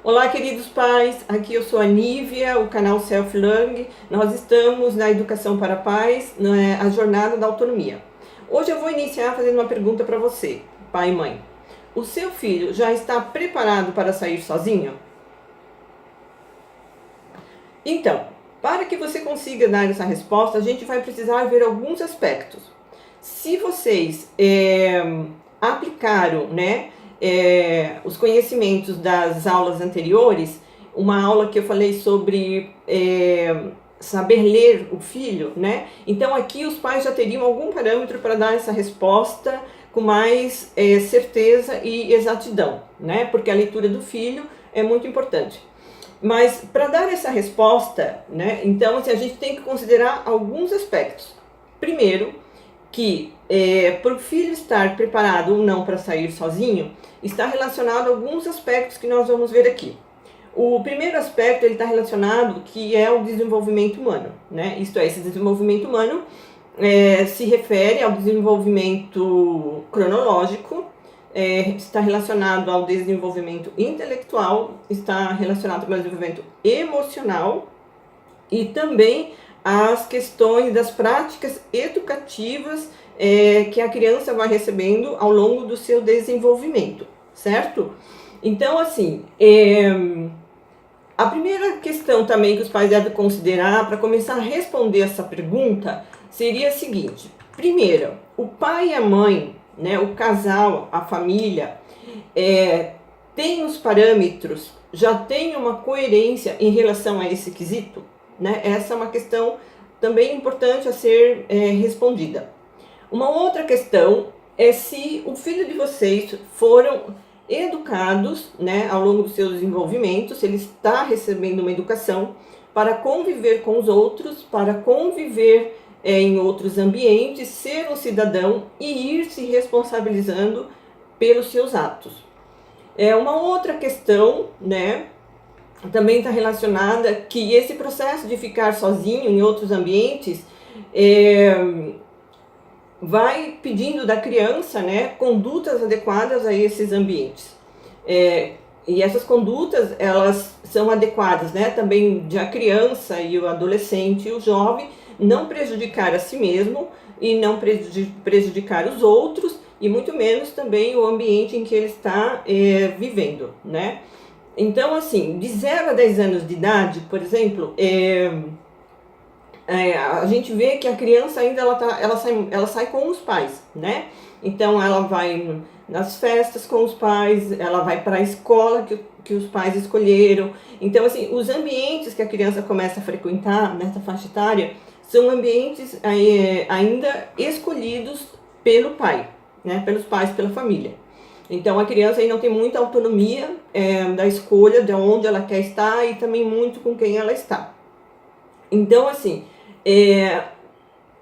Olá, queridos pais, aqui eu sou a Nívia, o canal Self Learning. Nós estamos na Educação para Pais, a Jornada da Autonomia. Hoje eu vou iniciar fazendo uma pergunta para você, pai e mãe. O seu filho já está preparado para sair sozinho? Então, para que você consiga dar essa resposta, a gente vai precisar ver alguns aspectos. Se vocês aplicaram, os conhecimentos das aulas anteriores, uma aula que eu falei sobre saber ler o filho, né? Então aqui os pais já teriam algum parâmetro para dar essa resposta com mais certeza e exatidão, né? Porque a leitura do filho é muito importante. Mas para dar essa resposta, né? Então assim, a gente tem que considerar alguns aspectos. Primeiro, que para o filho estar preparado ou não para sair sozinho, está relacionado a alguns aspectos que nós vamos ver aqui. O primeiro aspecto ele está relacionado que é o desenvolvimento humano, né? Isto é, esse desenvolvimento humano se refere ao desenvolvimento cronológico, está relacionado ao desenvolvimento intelectual, está relacionado com o desenvolvimento emocional e também as questões das práticas educativas que a criança vai recebendo ao longo do seu desenvolvimento, certo? Então, assim, a primeira questão também que os pais devem considerar para começar a responder essa pergunta seria a seguinte: primeiro, o pai e a mãe, né, o casal, a família, tem os parâmetros, já tem uma coerência em relação a esse quesito? Né? Essa é uma questão também importante a ser respondida. Uma outra questão é se o filho de vocês foram educados, né, ao longo do seu desenvolvimento, se ele está recebendo uma educação para conviver com os outros, para conviver em outros ambientes, ser um cidadão e ir se responsabilizando pelos seus atos. Uma outra questão, né, também está relacionada que esse processo de ficar sozinho em outros ambientes vai pedindo da criança, né, condutas adequadas a esses ambientes. E essas condutas, elas são adequadas, né, também de a criança e o adolescente e o jovem não prejudicar a si mesmo e não prejudicar os outros e muito menos também o ambiente em que ele está vivendo, né? Então, assim, de 0 a 10 anos de idade, por exemplo, a gente vê que a criança ainda ela sai com os pais, né? Então, ela vai nas festas com os pais, ela vai para a escola que os pais escolheram. Então, assim, os ambientes que a criança começa a frequentar nessa faixa etária são ambientes ainda escolhidos pelo pai, né? Pelos pais, pela família. Então, a criança aí não tem muita autonomia da escolha de onde ela quer estar e também muito com quem ela está. Então, assim,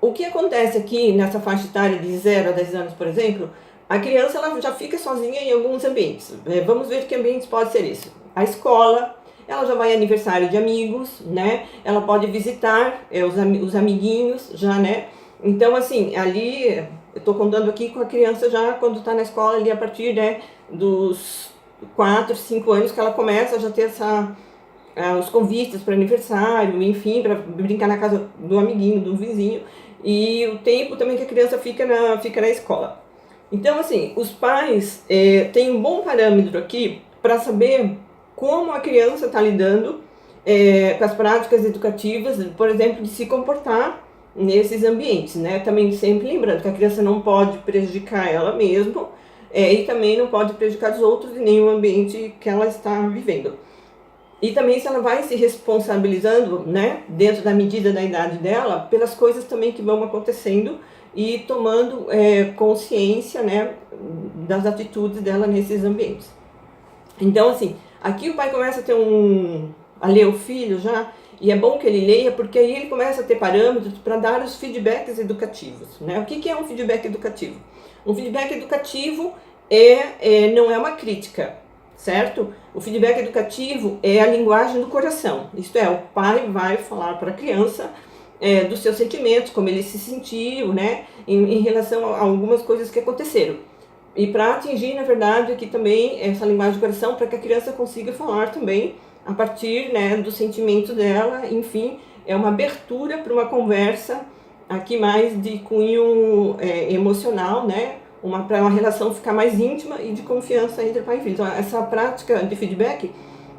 o que acontece aqui nessa faixa etária de 0 a 10 anos, por exemplo, a criança ela já fica sozinha em alguns ambientes. Vamos ver que ambientes pode ser isso. A escola, ela já vai em aniversário de amigos, né? Ela pode visitar os amiguinhos já, né? Então, assim, ali... Eu estou contando aqui com a criança já quando está na escola, ali a partir, né, dos 4, 5 anos que ela começa a já ter os convites para aniversário, enfim, para brincar na casa do amiguinho, do vizinho, e o tempo também que a criança fica na escola. Então, assim, os pais têm um bom parâmetro aqui para saber como a criança está lidando com as práticas educativas, por exemplo, de se comportar nesses ambientes, né? Também sempre lembrando que a criança não pode prejudicar ela mesma e também não pode prejudicar os outros em nenhum ambiente que ela está vivendo. E também se ela vai se responsabilizando, né, dentro da medida da idade dela, pelas coisas também que vão acontecendo e tomando consciência, né, das atitudes dela nesses ambientes. Então, assim, aqui o pai começa a ler o filho já. E é bom que ele leia, porque aí ele começa a ter parâmetros para dar os feedbacks educativos, né? O que é um feedback educativo? Um feedback educativo não é uma crítica, certo? O feedback educativo é a linguagem do coração. Isto é, o pai vai falar para a criança dos seus sentimentos, como ele se sentiu, né? Em relação a algumas coisas que aconteceram. E para atingir, na verdade, aqui também essa linguagem do coração, para que a criança consiga falar também a partir, né, do sentimento dela, enfim, é uma abertura para uma conversa aqui mais de cunho emocional, né, para uma relação ficar mais íntima e de confiança entre pai e filho. Então, essa prática de feedback,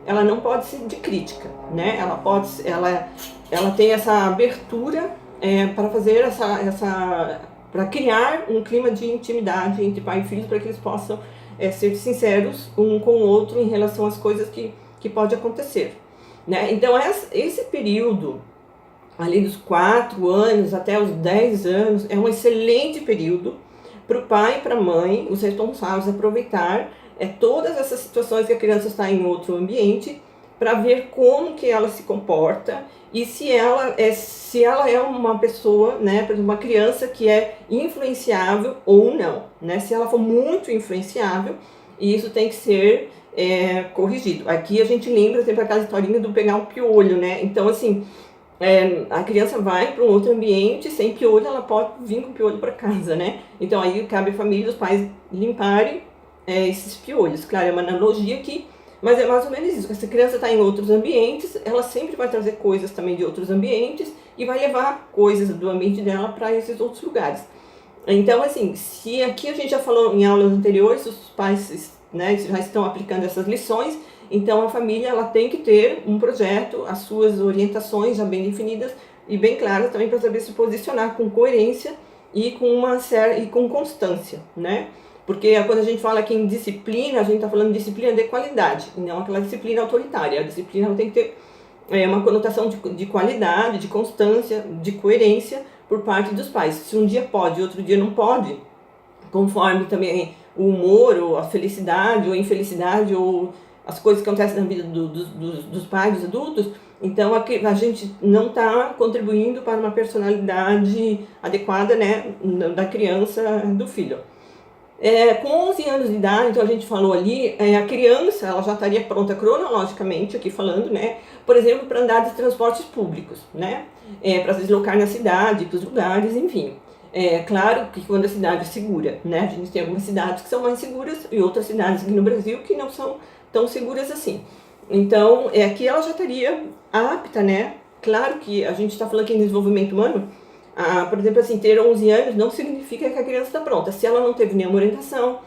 ela não pode ser de crítica, né, ela tem essa abertura para fazer para criar um clima de intimidade entre pai e filho, para que eles possam ser sinceros um com o outro em relação às coisas que pode acontecer, né? Então, esse período, ali dos 4 anos até os 10 anos, é um excelente período para o pai e para a mãe, os responsáveis, aproveitar todas essas situações que a criança está em outro ambiente, para ver como que ela se comporta e se ela é uma pessoa, né, por exemplo, uma criança que é influenciável ou não, né? Se ela for muito influenciável, isso tem que ser corrigido. Aqui a gente lembra sempre aquela historinha do pegar um piolho, né? Então, assim, a criança vai para um outro ambiente, sem piolho, ela pode vir com piolho para casa, né? Então, aí cabe à família, os pais limparem esses piolhos. Claro, é uma analogia aqui, mas é mais ou menos isso. Essa criança está em outros ambientes, ela sempre vai trazer coisas também de outros ambientes e vai levar coisas do ambiente dela para esses outros lugares. Então, assim, se aqui a gente já falou em aulas anteriores, os pais, né, já estão aplicando essas lições, então a família ela tem que ter um projeto, as suas orientações já bem definidas e bem claras também para saber se posicionar com coerência e com constância, né? Porque quando a gente fala aqui em disciplina, a gente está falando de disciplina de qualidade, e não aquela disciplina autoritária. A disciplina ela tem que ter uma conotação de qualidade, de constância, de coerência por parte dos pais. Se um dia pode, outro dia não pode, conforme também o humor, ou a felicidade, ou a infelicidade, ou as coisas que acontecem na vida dos pais, dos adultos, então a gente não está contribuindo para uma personalidade adequada, né, da criança, do filho. Com 11 anos de idade, então a gente falou ali, a criança ela já estaria pronta cronologicamente, aqui falando, né, por exemplo, para andar de transportes públicos, né, para se deslocar na cidade, para os lugares, enfim. Claro que quando a cidade é segura, né, a gente tem algumas cidades que são mais seguras e outras cidades aqui no Brasil que não são tão seguras assim. Então, aqui ela já estaria apta, né, claro que a gente está falando aqui em desenvolvimento humano. Por exemplo, assim, ter 11 anos não significa que a criança está pronta. Se ela não teve nenhuma orientação,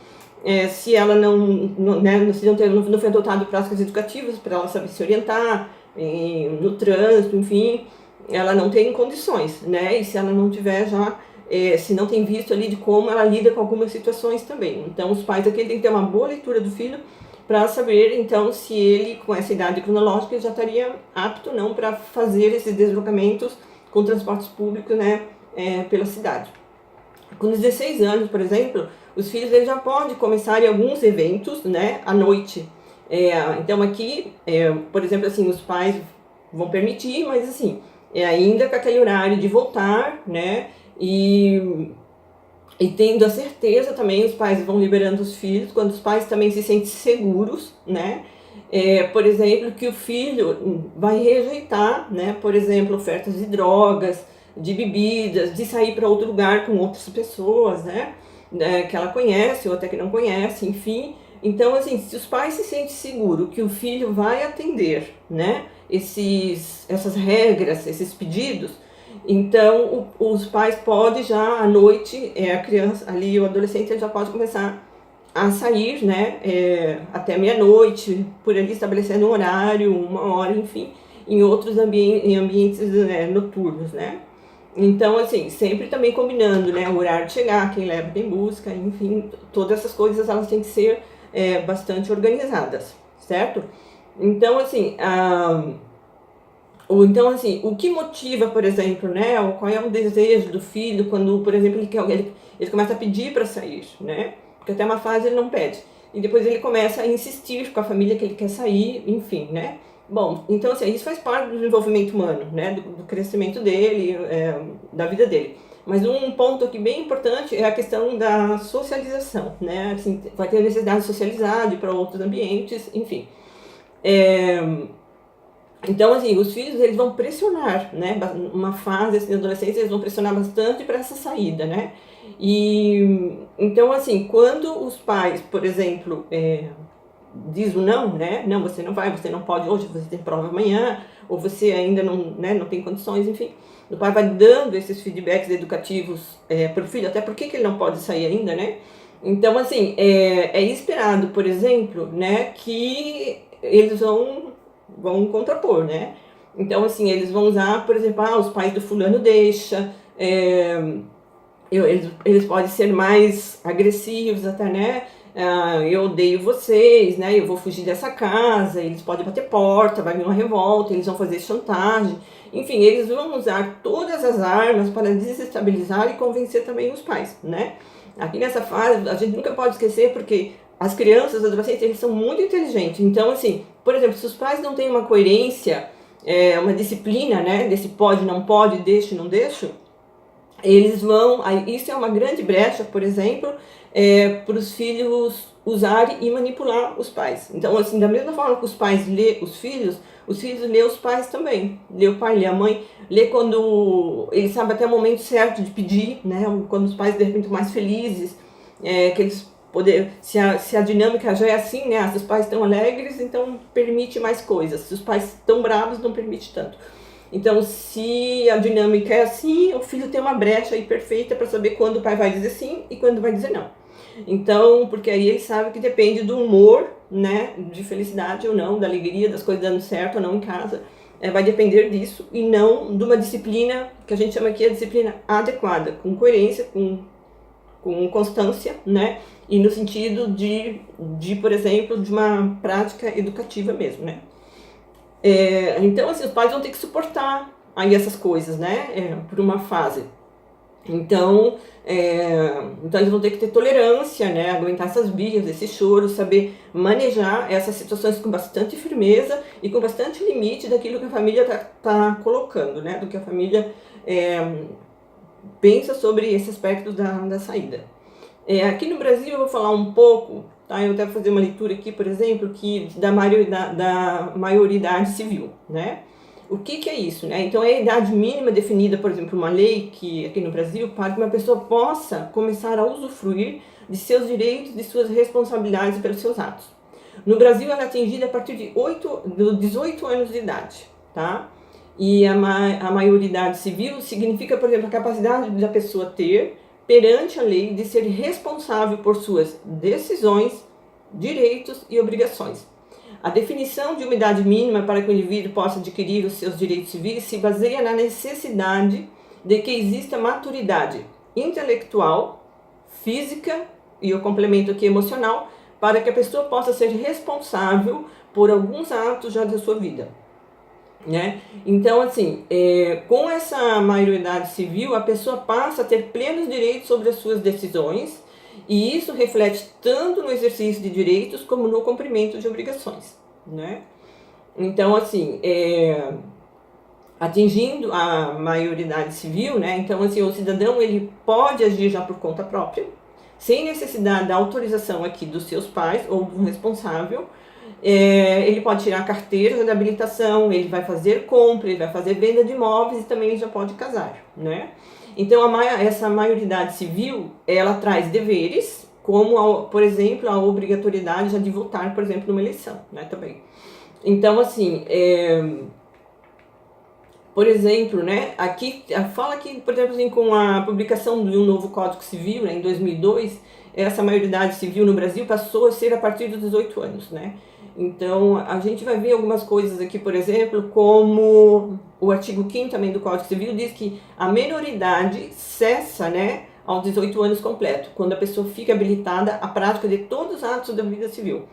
se ela não foi adotado práticas educativas para ela saber se orientar no trânsito, enfim, ela não tem condições, né? E se ela não tiver já, se não tem visto ali de como ela lida com algumas situações também. Então, os pais aqui têm que ter uma boa leitura do filho para saber, então, se ele, com essa idade cronológica, já estaria apto ou não para fazer esses deslocamentos com transportes públicos, né, pela cidade. Com 16 anos, por exemplo, os filhos eles já podem começar em alguns eventos, né, à noite. Então aqui, por exemplo, assim, os pais vão permitir, mas assim, ainda com aquele horário de voltar, né, e tendo a certeza também, os pais vão liberando os filhos, quando os pais também se sentem seguros, né, por exemplo, que o filho vai rejeitar, né, por exemplo, ofertas de drogas, de bebidas, de sair para outro lugar com outras pessoas, né, que ela conhece ou até que não conhece, enfim. Então, assim, se os pais se sentem seguros que o filho vai atender, né, essas regras, esses pedidos, então os pais podem já à noite, a criança ali, o adolescente, ele já pode começar a sair, né, até meia-noite, por ali estabelecendo um horário, 1 hora, enfim, em outros ambientes noturnos, né. Então, assim, sempre também combinando, né, o horário de chegar, quem leva, quem busca, enfim, todas essas coisas elas têm que ser bastante organizadas, certo? Então, assim, o que motiva, por exemplo, né, qual é o desejo do filho quando, por exemplo, ele começa a pedir para sair, né? Porque até uma fase ele não pede. E depois ele começa a insistir com a família que ele quer sair, enfim, né? Bom, então assim, isso faz parte do desenvolvimento humano, né? Do crescimento dele, da vida dele. Mas um ponto aqui bem importante é a questão da socialização, né? Assim, vai ter a necessidade de socializar, de ir para outros ambientes, enfim. Então, assim, os filhos, eles vão pressionar, né? Uma fase, assim, da adolescência, eles vão pressionar bastante para essa saída, né? E, então, assim, quando os pais, por exemplo, diz o não, né? Não, você não vai, você não pode hoje, você tem prova amanhã, ou você ainda não, né, não tem condições, enfim. O pai vai dando esses feedbacks educativos para o filho, até porque que ele não pode sair ainda, né? Então, assim, é esperado, por exemplo, né, que eles vão contrapor, né? Então, assim, eles vão usar, por exemplo, os pais do fulano deixa, eles podem ser mais agressivos até, né? Eu odeio vocês, né? Eu vou fugir dessa casa. Eles podem bater porta, vai vir uma revolta, eles vão fazer chantagem. Enfim, eles vão usar todas as armas para desestabilizar e convencer também os pais, né? Aqui nessa fase, a gente nunca pode esquecer porque as crianças, os adolescentes, eles são muito inteligentes. Então, assim, por exemplo, se os pais não têm uma coerência, uma disciplina, né? Desse pode, não pode, deixa, não deixa, eles vão, isso é uma grande brecha, por exemplo, para os filhos usarem e manipular os pais. Então, assim, da mesma forma que os pais lê os filhos lê os pais também. Lê o pai, lê a mãe, lê quando eles sabem até o momento certo de pedir, né? Quando os pais de repente estão mais felizes, que eles poder, se a dinâmica já é assim, né? Se os pais estão alegres, então permite mais coisas. Se os pais estão bravos, não permite tanto. Então, se a dinâmica é assim, o filho tem uma brecha aí perfeita para saber quando o pai vai dizer sim e quando vai dizer não. Então, porque aí ele sabe que depende do humor, né, de felicidade ou não, da alegria, das coisas dando certo ou não em casa. Vai depender disso e não de uma disciplina que a gente chama aqui a disciplina adequada, com coerência, com constância, né, e no sentido de, por exemplo, de uma prática educativa mesmo, né. Então, assim, os pais vão ter que suportar aí essas coisas, né, por uma fase. Então, então eles vão ter que ter tolerância, né, aguentar essas birras, esse choro, saber manejar essas situações com bastante firmeza e com bastante limite daquilo que a família tá colocando, né, do que a família pensa sobre esse aspecto da saída. Aqui no Brasil eu vou falar um pouco, tá? Eu devo fazer uma leitura aqui, por exemplo, da maioridade civil, né? O que é isso, né? Então é a idade mínima definida, por exemplo, uma lei que aqui no Brasil para que uma pessoa possa começar a usufruir de seus direitos, de suas responsabilidades pelos seus atos. No Brasil ela é atingida a partir de 18 anos de idade, tá? E a maioridade civil significa, por exemplo, a capacidade da pessoa ter perante a lei de ser responsável por suas decisões, direitos e obrigações. A definição de uma idade mínima para que o indivíduo possa adquirir os seus direitos civis se baseia na necessidade de que exista maturidade intelectual, física e o complemento aqui emocional para que a pessoa possa ser responsável por alguns atos já da sua vida. Né? Então, assim, com essa maioridade civil, a pessoa passa a ter plenos direitos sobre as suas decisões, e isso reflete tanto no exercício de direitos como no cumprimento de obrigações, né? Então, assim, atingindo a maioridade civil, né? Então, assim, o cidadão ele pode agir já por conta própria, sem necessidade da autorização aqui dos seus pais ou do responsável. Ele pode tirar carteira de habilitação, ele vai fazer compra, ele vai fazer venda de imóveis e também ele já pode casar, né? Então, essa maioridade civil, ela traz deveres, como, por exemplo, a obrigatoriedade de votar, por exemplo, numa eleição, né, também. Então, assim, por exemplo, né, aqui, fala que, por exemplo, assim, com a publicação de um novo Código Civil, né, em 2002, essa maioridade civil no Brasil passou a ser a partir dos 18 anos, né? Então, a gente vai ver algumas coisas aqui, por exemplo, como o artigo 5º também do Código Civil diz que a menoridade cessa, né, aos 18 anos completo, quando a pessoa fica habilitada à prática de todos os atos da vida civil.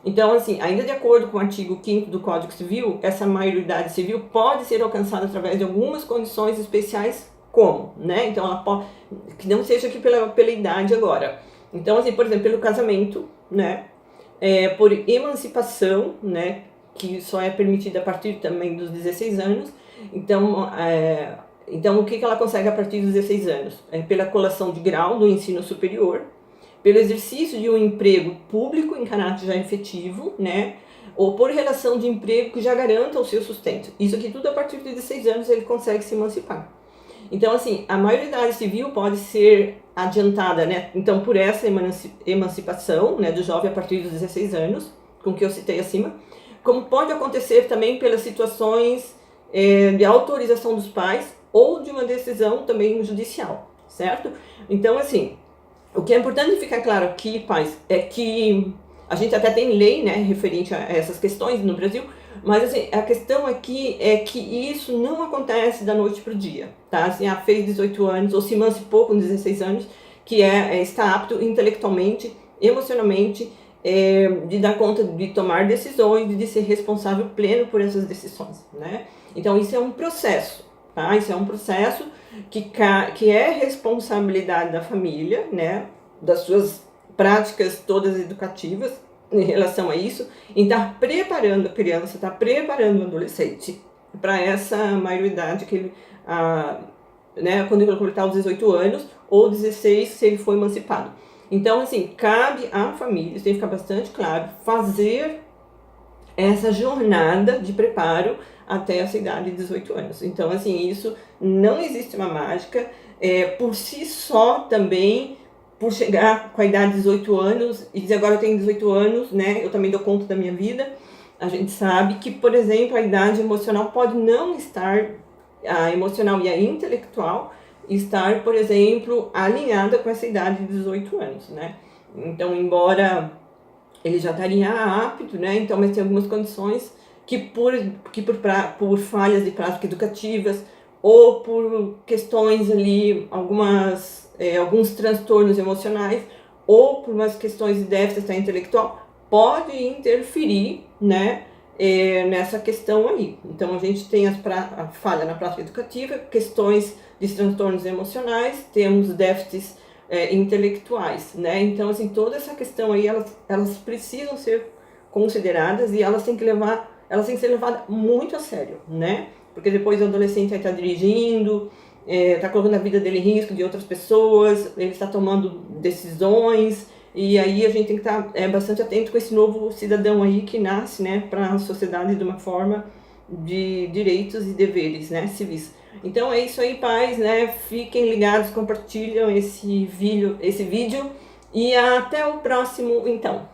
Então, assim, ainda de acordo com o artigo 5º do Código Civil, essa maioridade civil pode ser alcançada através de algumas condições especiais, como, né? Então, ela pode, que não seja aqui pela idade agora. Então, assim, por exemplo, pelo casamento, né? Por emancipação, né? Que só é permitida a partir também dos 16 anos. Então, então o que ela consegue a partir dos 16 anos? Pela colação de grau do ensino superior, pelo exercício de um emprego público em caráter já efetivo, né? ou por relação de emprego que já garanta o seu sustento. Isso aqui tudo a partir de 16 anos ele consegue se emancipar. Então, assim, a maioridade civil pode ser adiantada, né? Então, por essa emancipação, né, do jovem a partir dos 16 anos, com que eu citei acima, como pode acontecer também pelas situações de autorização dos pais ou de uma decisão também judicial, certo? Então, assim, o que é importante ficar claro aqui, pais, é que a gente até tem lei, né, referente a essas questões no Brasil, mas assim, a questão aqui é que isso não acontece da noite para o dia, tá? Assim, fez 18 anos ou se emancipou com 16 anos, que está apto intelectualmente, emocionalmente, de dar conta de tomar decisões e de ser responsável pleno por essas decisões, né? Então isso é um processo, tá? Isso é um processo que é responsabilidade da família, né? Das suas práticas todas educativas em relação a isso, em estar preparando a criança, estar preparando o adolescente para essa maioridade que ele, né? Quando ele completar os 18 anos ou 16 se ele for emancipado. Então, assim, cabe à família, isso tem que ficar bastante claro, fazer essa jornada de preparo até essa idade de 18 anos. Então, assim, isso não existe uma mágica. Por si só também, por chegar com a idade de 18 anos e dizer agora eu tenho 18 anos, né, eu também dou conta da minha vida, a gente sabe que, por exemplo, a idade emocional pode não estar, a emocional e a intelectual, estar, por exemplo, alinhada com essa idade de 18 anos, né? Então, embora ele já estaria apto, né? Então, mas tem algumas condições que por falhas de práticas educativas ou por questões ali, alguns transtornos emocionais ou por umas questões de déficit intelectual, pode interferir, né? Nessa questão aí. Então, a gente tem a falha na prática educativa, questões de transtornos emocionais, temos déficits intelectuais, né? Então, assim, toda essa questão aí, elas precisam ser consideradas e elas têm que ser levadas muito a sério, né? Porque depois o adolescente vai estar dirigindo, está colocando a vida dele em risco de outras pessoas, ele está tomando decisões, e aí a gente tem que estar bastante atento com esse novo cidadão aí que nasce, né, para a sociedade de uma forma de direitos e deveres, né, civis. Então é isso aí, pais, né, fiquem ligados, compartilham esse vídeo e até o próximo, então.